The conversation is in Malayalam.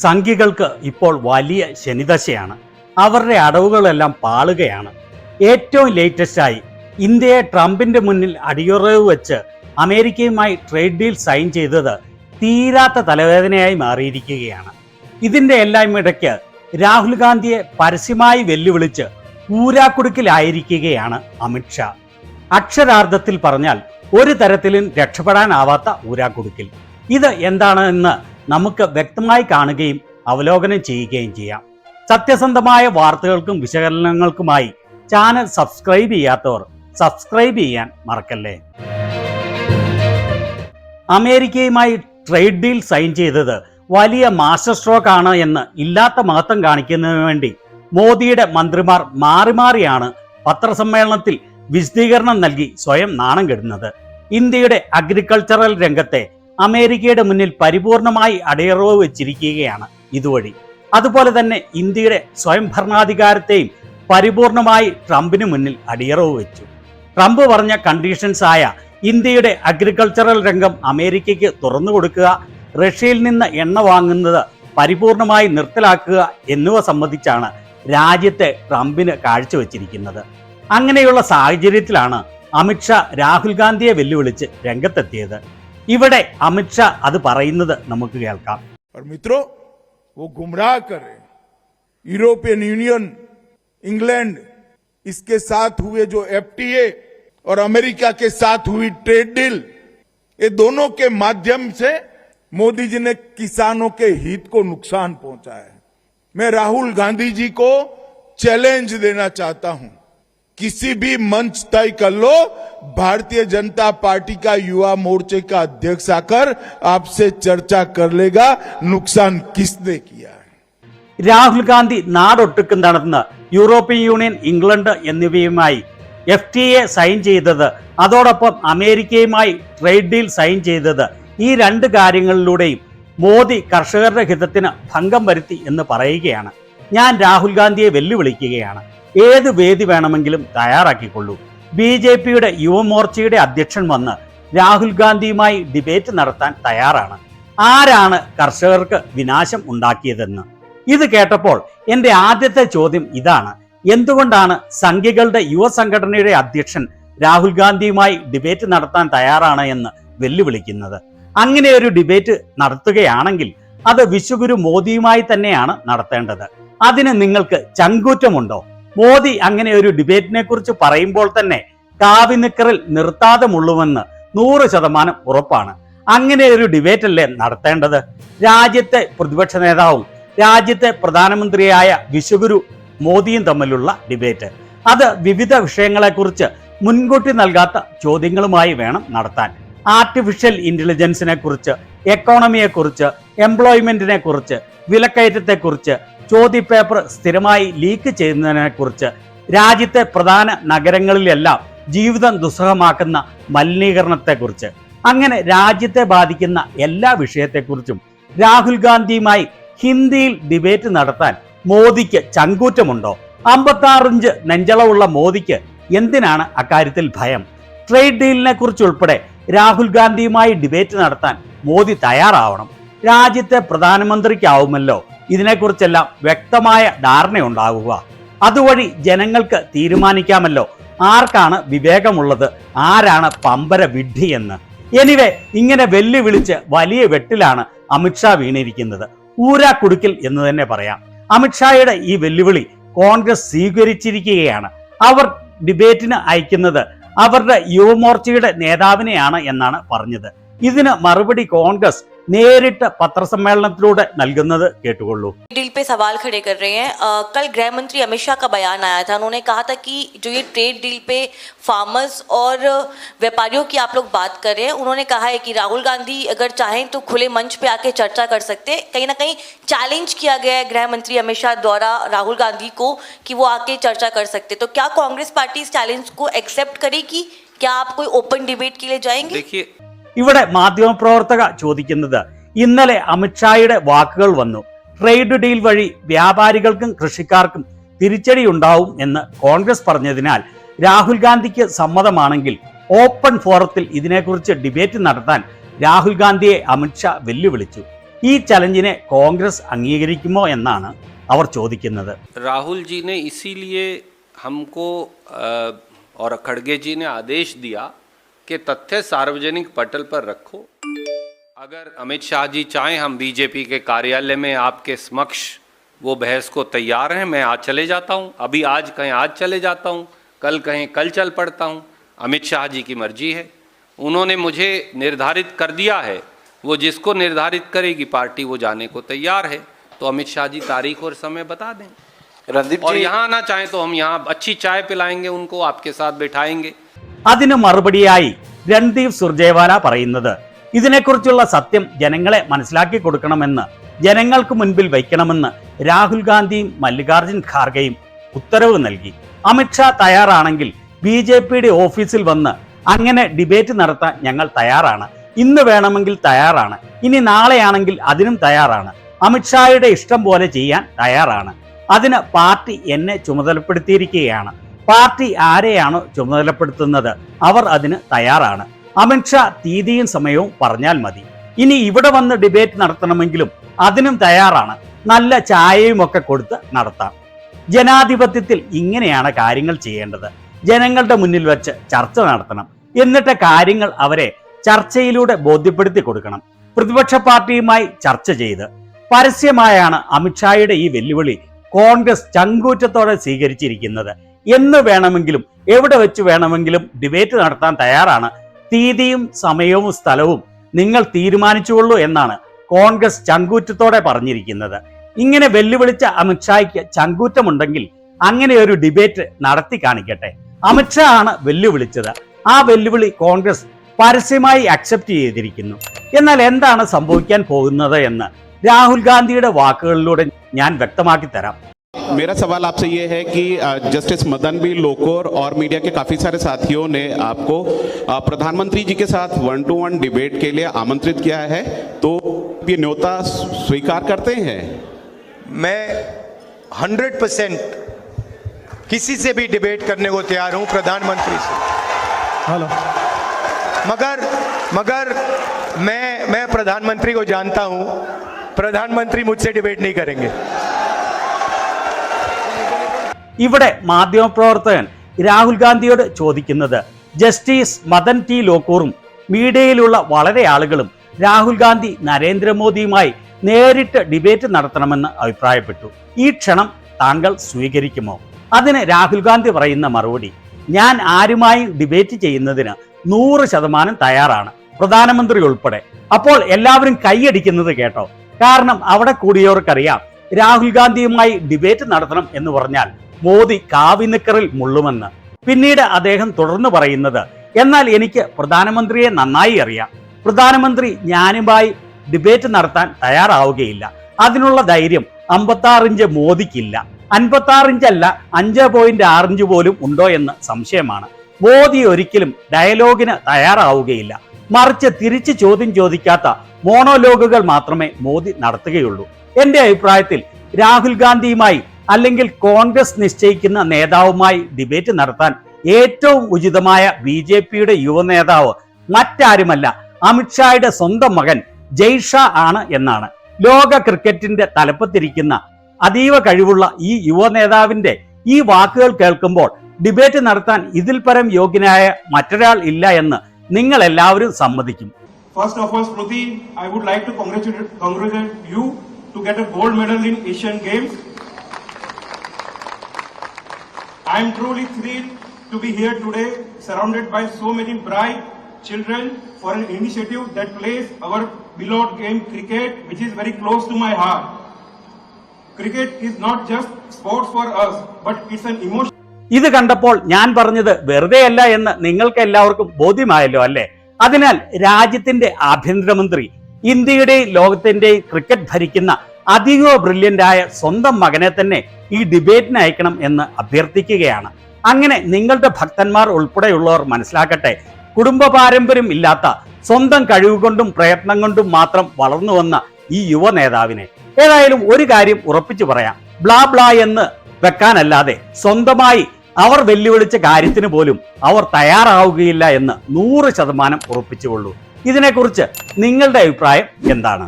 സംഘികൾക്ക് ഇപ്പോൾ വലിയ ശനിദശയാണ്. അവരുടെ അടവുകളെല്ലാം പാളുകയാണ്. ഏറ്റവും ലേറ്റസ്റ്റായി ഇന്ത്യയെ ട്രംപിന്റെ മുന്നിൽ അടിയുറവ് വെച്ച് അമേരിക്കയുമായി ട്രേഡ് ഡീൽ സൈൻ ചെയ്തത് തീരാത്ത തലവേദനയായി മാറിയിരിക്കുകയാണ്. ഇതിന്റെ എല്ലാം ഇടയ്ക്ക് രാഹുൽ ഗാന്ധിയെ പരസ്യമായി വെല്ലുവിളിച്ച് ഊരാക്കുടുക്കിലായിരിക്കുകയാണ് അമിത്ഷാ. അക്ഷരാർത്ഥത്തിൽ പറഞ്ഞാൽ ഒരു തരത്തിലും രക്ഷപ്പെടാനാവാത്ത ഊരാക്കുടുക്കിൽ. ഇത് എന്താണെന്ന് നമുക്ക് വ്യക്തമായി കാണുകയും അവലോകനം ചെയ്യുകയും ചെയ്യാം. സത്യസന്ധമായ വാർത്തകൾക്കും വിശകലനങ്ങൾക്കുമായി ചാനൽ സബ്സ്ക്രൈബ് ചെയ്യാത്തവർ സബ്സ്ക്രൈബ് ചെയ്യാൻ മറക്കല്ലേ. അമേരിക്കയുമായി ട്രേഡ് ഡീൽ സൈൻ ചെയ്തത് വലിയ മാസ്റ്റർ സ്ട്രോക്ക് ആണ് എന്ന് ഇല്ലാത്ത മഹത്വം കാണിക്കുന്നതിന് വേണ്ടി മോദിയുടെ മന്ത്രിമാർ മാറി മാറിയാണ് പത്രസമ്മേളനത്തിൽ വിശദീകരണം നൽകി സ്വയം നാണം കെടുന്നത്. ഇന്ത്യയുടെ അഗ്രികൾച്ചറൽ രംഗത്തെ അമേരിക്കയുടെ മുന്നിൽ പരിപൂർണമായി അടിയറവ് വെച്ചിരിക്കുകയാണ് ഇതുവഴി. അതുപോലെ തന്നെ ഇന്ത്യയുടെ സ്വയം ഭരണാധികാരത്തെയും പരിപൂർണമായി ട്രംപിന് മുന്നിൽ അടിയറവ് വെച്ചു. ട്രംപ് പറഞ്ഞ കണ്ടീഷൻസ് ആയ ഇന്ത്യയുടെ അഗ്രികൾച്ചറൽ രംഗം അമേരിക്കയ്ക്ക് തുറന്നു കൊടുക്കുക, റഷ്യയിൽ നിന്ന് എണ്ണ വാങ്ങുന്നത് പരിപൂർണമായി നിർത്തലാക്കുക എന്നിവ സംബന്ധിച്ചാണ് രാജ്യത്തെ ട്രംപിന് കാഴ്ചവെച്ചിരിക്കുന്നത്. അങ്ങനെയുള്ള സാഹചര്യത്തിലാണ് അമിത്ഷാ രാഹുൽ ഗാന്ധിയെ വെല്ലുവിളിച്ച് രംഗത്തെത്തിയത്. ഇവിടെ അമിത്ഷാ അത് പറയുന്നത് നമുക്ക് കേൾക്കാം. मित्रों, वो गुमराह कर रहे हैं। यूरोपियन यूनियन, इंग्लैंड, इसके साथ हुए जो एफटीए और अमेरिका के साथ हुई ट्रेड डील, ये दोनों के माध्यम से मोदी जी ने किसानों के हित को नुकसान पहुंचा है। मैं राहुल गांधी जी को चैलेंज देना चाहता हूं, किसी भी मंच तय कर लो, भारतीय जनता पार्टी का युवा मोर्चे का अध्यक्ष आकर आपसे चर्चा कर लेगा नुकसान किसने किया है. രാഹുൽ ഗാന്ധി നാടൊട്ടുക്കും നടന്ന് യൂറോപ്യൻ യൂണിയൻ, ഇംഗ്ലണ്ട് എന്നിവയുമായി FTA സൈൻ ചെയ്തത്, അതോടൊപ്പം അമേരിക്കയുമായി ട്രേഡ് ഡീൽ സൈൻ ചെയ്തത്, ഈ രണ്ട് കാര്യങ്ങളിലൂടെയും മോദി കർഷകരുടെ ഹിതത്തിന് ഭംഗം വരുത്തി എന്ന് പറയുകയാണ്. ഞാൻ രാഹുൽ ഗാന്ധിയെ വെല്ലുവിളിക്കുകയാണ്, ഏത് വേദി വേണമെങ്കിലും തയ്യാറാക്കിക്കൊള്ളൂ. BJPയുടെ യുവമോർച്ചയുടെ അധ്യക്ഷൻ വന്ന് രാഹുൽ ഗാന്ധിയുമായി ഡിബേറ്റ് നടത്താൻ തയ്യാറാണ്. ആരാണ് കർഷകർക്ക് വിനാശം ഉണ്ടാക്കിയതെന്ന്. ഇത് കേട്ടപ്പോൾ എൻ്റെ ആദ്യത്തെ ചോദ്യം ഇതാണ്: എന്തുകൊണ്ടാണ് സംഘികളുടെ യുവസംഘടനയുടെ അധ്യക്ഷൻ രാഹുൽ ഗാന്ധിയുമായി ഡിബേറ്റ് നടത്താൻ തയ്യാറാണ് എന്ന് വെല്ലുവിളിക്കുന്നത്? അങ്ങനെ ഒരു ഡിബേറ്റ് നടത്തുകയാണെങ്കിൽ അത് വിശ്വഗുരു മോദിയുമായി തന്നെയാണ് നടത്തേണ്ടത്. അതിന് നിങ്ങൾക്ക് ചങ്കൂറ്റമുണ്ടോ? മോദി അങ്ങനെ ഒരു ഡിബേറ്റിനെ കുറിച്ച് പറയുമ്പോൾ തന്നെ കാവിനിക്കറിൽ നിർത്താതെ മുള്ളുമെന്ന് 100% ഉറപ്പാണ്. അങ്ങനെ ഒരു ഡിബേറ്റ് അല്ലേ നടത്തേണ്ടത്? രാജ്യത്തെ പ്രതിപക്ഷ നേതാവും രാജ്യത്തെ പ്രധാനമന്ത്രിയായ വിശ്വഗുരു മോദിയും തമ്മിലുള്ള ഡിബേറ്റ്, അത് വിവിധ വിഷയങ്ങളെക്കുറിച്ച് മുൻകൂട്ടി നൽകാത്ത ചോദ്യങ്ങളുമായി വേണം നടത്താൻ. ആർട്ടിഫിഷ്യൽ ഇന്റലിജൻസിനെ കുറിച്ച്, എക്കോണമിയെക്കുറിച്ച്, എംപ്ലോയ്മെന്റിനെ കുറിച്ച്, വിലക്കയറ്റത്തെക്കുറിച്ച്, ചോദ്യപേപ്പർ സ്ഥിരമായി ലീക്ക് ചെയ്യുന്നതിനെക്കുറിച്ച്, രാജ്യത്തെ പ്രധാന നഗരങ്ങളിലെല്ലാം ജീവിതം ദുസ്സഹമാക്കുന്ന മലിനീകരണത്തെക്കുറിച്ച്, അങ്ങനെ രാജ്യത്തെ ബാധിക്കുന്ന എല്ലാ വിഷയത്തെക്കുറിച്ചും രാഹുൽ ഗാന്ധിയുമായി ഹിന്ദിയിൽ ഡിബേറ്റ് നടത്താൻ മോദിക്ക് ചങ്കൂറ്റമുണ്ടോ? 56 ഇഞ്ച് നെഞ്ചളവുള്ള മോദിക്ക് എന്തിനാണ് അക്കാര്യത്തിൽ ഭയം? ട്രേഡ് ഡീലിനെ കുറിച്ചുൾപ്പെടെ രാഹുൽ ഗാന്ധിയുമായി ഡിബേറ്റ് നടത്താൻ മോദി തയ്യാറാവണം. രാജ്യത്തെ പ്രധാനമന്ത്രിക്കാവുമല്ലോ ഇതിനെക്കുറിച്ചെല്ലാം വ്യക്തമായ ധാരണയുണ്ടാവുക. അതുവഴി ജനങ്ങൾക്ക് തീരുമാനിക്കാമല്ലോ ആർക്കാണ് വിവേകമുള്ളത്, ആരാണ് പമ്പര വിഡ്ഢി എന്ന്. എനിവേ, ഇങ്ങനെ വെല്ലുവിളിച്ച് വലിയ വെട്ടിലാണ് അമിത്ഷാ വീണിരിക്കുന്നത്. ഊരാക്കുടുക്കിൽ എന്ന് തന്നെ പറയാം. അമിത്ഷായുടെ ഈ വെല്ലുവിളി കോൺഗ്രസ് സ്വീകരിച്ചിരിക്കുകയാണ്. അവർ ഡിബേറ്റിന് അയക്കുന്നത് അവരുടെ യുവമോർച്ചയുടെ നേതാവിനെയാണ് എന്നാണ് പറഞ്ഞത്. ഇതിന് മറുപടി കോൺഗ്രസ് നേരിട്ട് പത്രസമ്മേളനത്തിലൂടെ നൽകുന്നത് കേട്ടുകൊള്ളൂ. डील पे सवाल खड़े कर रहे हैं। कल गृह मंत्री अमित शाह का बयान आया था, उन्होंने कहा था कि जो ये ट्रेड डील पे फार्मर्स और व्यापारियों की आप लोग बात कर रहे हैं, उन्होंने कहा है कि राहुल गांधी अगर चाहें तो खुले मंच पे आके चर्चा कर सकते हैं। कहीं ना कहीं चैलेंज किया गया है गृह मंत्री अमित शाह द्वारा राहुल गांधी को कि वो आके चर्चा कर सकते। तो क्या कांग्रेस पार्टी इस चैलेंज को एक्सेप्ट करेगी? क्या आप कोई ओपन डिबेट के लिए जाएंगे? देखिए, ഇവിടെ മാധ്യമപ്രവർത്തക ചോദിക്കുന്നത്, ഇന്നലെ അമിത്ഷായുടെ വാക്കുകൾ വന്നു, ട്രേഡ് ഡീൽ വഴി വ്യാപാരികൾക്കും കൃഷിക്കാർക്കും തിരിച്ചടി ഉണ്ടാവും എന്ന് കോൺഗ്രസ് പറഞ്ഞതിനാൽ രാഹുൽ ഗാന്ധിക്ക് സമ്മതമാണെങ്കിൽ ഓപ്പൺ ഫോറത്തിൽ ഇതിനെക്കുറിച്ച് ഡിബേറ്റ് നടത്താൻ രാഹുൽ ഗാന്ധിയെ അമിത്ഷാ വെല്ലുവിളിച്ചു. ഈ ചലഞ്ചിനെ കോൺഗ്രസ് അംഗീകരിക്കുമോ എന്നാണ് അവർ ചോദിക്കുന്നത്. राहुल जी ने इसीलिए हमको और खड़गे जी ने आदेश दिया कि तथ्य सार्वजनिक पटल पर रखो। अगर अमित शाह जी चाहें हम बीजेपी के कार्यालय में आपके समक्ष वो बहस को तैयार हैं। मैं आज चले जाता हूँ, अभी आज कहें आज चले जाता हूँ, कल कहें कल चल पड़ता हूँ। अमित शाह जी की मर्जी है, उन्होंने मुझे निर्धारित कर दिया है, वो जिसको निर्धारित करेगी पार्टी वो जाने को तैयार है। तो अमित शाह जी तारीख और समय बता दें। रणदीप और जी यहाँ आना चाहें तो हम यहाँ अच्छी चाय पिलाएंगे, उनको आपके साथ बिठाएंगे। അതിന് മറുപടിയായി രൺദീപ് സുർജേവാല പറയുന്നത്, ഇതിനെക്കുറിച്ചുള്ള സത്യം ജനങ്ങളെ മനസ്സിലാക്കി കൊടുക്കണമെന്ന്, ജനങ്ങൾക്ക് മുൻപിൽ വയ്ക്കണമെന്ന് രാഹുൽ ഗാന്ധിയും മല്ലികാർജുൻ ഖാർഗെയും ഉത്തരവ് നൽകി. അമിത്ഷാ തയ്യാറാണെങ്കിൽ BJPയുടെ ഓഫീസിൽ വന്ന് അങ്ങനെ ഡിബേറ്റ് നടത്താൻ ഞങ്ങൾ തയ്യാറാണ്. ഇന്ന് വേണമെങ്കിൽ തയ്യാറാണ്, ഇനി നാളെയാണെങ്കിൽ അതിനും തയ്യാറാണ്. അമിത്ഷായുടെ ഇഷ്ടം പോലെ ചെയ്യാൻ തയ്യാറാണ്. അതിന് പാർട്ടി എന്നെ ചുമതലപ്പെടുത്തിയിരിക്കുകയാണ്. പാർട്ടി ആരെയാണോ ചുമതലപ്പെടുത്തുന്നത് അവർ അതിന് തയ്യാറാണ്. അമിത്ഷാ തീയതിയും സമയവും പറഞ്ഞാൽ മതി. ഇനി ഇവിടെ വന്ന് ഡിബേറ്റ് നടത്തണമെങ്കിലും അതിനും തയ്യാറാണ്. നല്ല ചായയും ഒക്കെ കൊടുത്ത് നടത്താം. ജനാധിപത്യത്തിൽ ഇങ്ങനെയാണ് കാര്യങ്ങൾ ചെയ്യേണ്ടത്. ജനങ്ങളുടെ മുന്നിൽ വെച്ച് ചർച്ച നടത്തണം. എന്നിട്ട് കാര്യങ്ങൾ അവരെ ചർച്ചയിലൂടെ ബോധ്യപ്പെടുത്തി കൊടുക്കണം. പ്രതിപക്ഷ പാർട്ടിയുമായി ചർച്ച ചെയ്ത് പരസ്യമായാണ് അമിത്ഷായുടെ ഈ വെല്ലുവിളി കോൺഗ്രസ് ചങ്കൂറ്റത്തോടെ സ്വീകരിച്ചിരിക്കുന്നത്. എന്ന് വേണമെങ്കിലും എവിടെ വെച്ച് വേണമെങ്കിലും ഡിബേറ്റ് നടത്താൻ തയ്യാറാണ്. തീയതിയും സമയവും സ്ഥലവും നിങ്ങൾ തീരുമാനിച്ചുകൊള്ളൂ എന്നാണ് കോൺഗ്രസ് ചങ്കൂറ്റത്തോടെ പറഞ്ഞിരിക്കുന്നത്. ഇങ്ങനെ വെല്ലുവിളിച്ച അമിത്ഷായ്ക്ക് ചങ്കൂറ്റമുണ്ടെങ്കിൽ അങ്ങനെ ഒരു ഡിബേറ്റ് നടത്തി കാണിക്കട്ടെ. അമിത്ഷാ ആണ് വെല്ലുവിളിച്ചത്. ആ വെല്ലുവിളി കോൺഗ്രസ് പരസ്യമായി അക്സെപ്റ്റ് ചെയ്തിരിക്കുന്നു. എന്നാൽ എന്താണ് സംഭവിക്കാൻ പോകുന്നത് എന്ന് രാഹുൽ ഗാന്ധിയുടെ വാക്കുകളിലൂടെ ഞാൻ വ്യക്തമാക്കി തരാം. मेरा सवाल आपसे ये है कि जस्टिस मदन बी लोकुर और मीडिया के काफ़ी सारे साथियों ने आपको प्रधानमंत्री जी के साथ 1-to-1 डिबेट के लिए आमंत्रित किया है, तो ये न्योता स्वीकार करते हैं? मैं 100% किसी से भी डिबेट करने को तैयार हूं, प्रधानमंत्री से। हेलो। मगर मैं प्रधानमंत्री को जानता हूं, प्रधानमंत्री मुझसे डिबेट नहीं करेंगे। ഇവിടെ മാധ്യമപ്രവർത്തകൻ രാഹുൽ ഗാന്ധിയോട് ചോദിക്കുന്നത്, ജസ്റ്റിസ് മദൻ ടി ലോക്കൂറും മീഡിയയിലുള്ള വളരെ ആളുകളും രാഹുൽ ഗാന്ധി നരേന്ദ്രമോദിയുമായി നേരിട്ട് ഡിബേറ്റ് നടത്തണമെന്ന് അഭിപ്രായപ്പെട്ടു. ഈ ക്ഷണം താങ്കൾ സ്വീകരിക്കുമോ? അതിന് രാഹുൽ ഗാന്ധി പറയുന്ന മറുപടി, ഞാൻ ആരുമായും ഡിബേറ്റ് ചെയ്യുന്നതിന് 100% തയ്യാറാണ്, പ്രധാനമന്ത്രി ഉൾപ്പെടെ. അപ്പോൾ എല്ലാവരും കൈയടിക്കുന്നത് കേട്ടോ. കാരണം അവിടെ കൂടിയവർക്കറിയാം രാഹുൽ ഗാന്ധിയുമായി ഡിബേറ്റ് നടത്തണം എന്ന് പറഞ്ഞാൽ മോദി കാവിനിക്കറിൽ മുള്ളുമെന്ന്. പിന്നീട് അദ്ദേഹം തുടർന്ന് പറയുന്നത്, എന്നാൽ എനിക്ക് പ്രധാനമന്ത്രിയെ നന്നായി അറിയാം. പ്രധാനമന്ത്രി ഞാനുമായി ഡിബേറ്റ് നടത്താൻ തയ്യാറാവുകയില്ല. അതിനുള്ള ധൈര്യം 56 ഇഞ്ച് മോദിക്കില്ല. 56 ഇഞ്ചല്ല, 5.6 ഇഞ്ച് പോലും ഉണ്ടോ എന്ന് സംശയമാണ്. മോദി ഒരിക്കലും ഡയലോഗിന് തയ്യാറാവുകയില്ല. മറിച്ച് തിരിച്ച് ചോദ്യം ചോദിക്കാത്ത മോണോലോഗുകൾ മാത്രമേ മോദി നടത്തുകയുള്ളൂ. എന്റെ അഭിപ്രായത്തിൽ രാഹുൽ ഗാന്ധിയുമായി അല്ലെങ്കിൽ കോൺഗ്രസ് നിശ്ചയിക്കുന്ന നേതാവുമായി ഡിബേറ്റ് നടത്താൻ ഏറ്റവും ഉചിതമായ BJPയുടെ യുവ നേതാവ് മറ്റാരുമല്ല, അമിത്ഷായുടെ സ്വന്തം മകൻ ജയ്ഷാ ആണ് എന്നാണ്. ലോക ക്രിക്കറ്റിന്റെ തലപ്പത്തിരിക്കുന്ന അതീവ കഴിവുള്ള ഈ യുവ നേതാവിന്റെ ഈ വാക്കുകൾ കേൾക്കുമ്പോൾ ഡിബേറ്റ് നടത്താൻ ഇതിൽ പരം യോഗ്യനായ മറ്റൊരാൾ ഇല്ല എന്ന് നിങ്ങൾ എല്ലാവരും സമ്മതിക്കും. First of all, Smriti, I would like to congratulate you to get a gold medal in Asian Games. I am truly thrilled to be here today, surrounded by so many bright children for an initiative that plays our beloved game cricket, which is very close to my heart. Cricket is not just sports for us, but it's an emotion. ഇത് കണ്ടപ്പോൾ ഞാൻ പറഞ്ഞത് വെറുതെയല്ല എന്ന് നിങ്ങൾക്ക് എല്ലാവർക്കും ബോധ്യമായല്ലോ അല്ലേ? അതിനാൽ രാജ്യത്തിന്റെ ആഭ്യന്തരമന്ത്രി ഇന്ത്യയുടെയും ലോകത്തിന്റെയും ക്രിക്കറ്റ് ഭരിക്കുന്ന അതീവ ബ്രില്യൻ്റായ സ്വന്തം മകനെ തന്നെ ഈ ഡിബേറ്റിന് അയക്കണം എന്ന് അഭ്യർത്ഥിക്കുകയാണ്. അങ്ങനെ നിങ്ങളുടെ ഭക്തന്മാർ ഉൾപ്പെടെയുള്ളവർ മനസ്സിലാക്കട്ടെ, കുടുംബ പാരമ്പര്യം ഇല്ലാത്ത സ്വന്തം കഴിവുകൊണ്ടും പ്രയത്നം കൊണ്ടും മാത്രം വളർന്നു വന്ന ഈ യുവ നേതാവിനെ. ഏതായാലും ഒരു കാര്യം ഉറപ്പിച്ചു പറയാം, ബ്ലാ ബ്ലാ എന്ന് വെക്കാനല്ലാതെ സ്വന്തമായി അവർ വെല്ലുവിളിച്ച കാര്യത്തിന് പോലും അവർ തയ്യാറാവുകയില്ല എന്ന് 100% ഉറപ്പിച്ചുകൊള്ളൂ. ഇതിനെക്കുറിച്ച് നിങ്ങളുടെ അഭിപ്രായം എന്താണ്?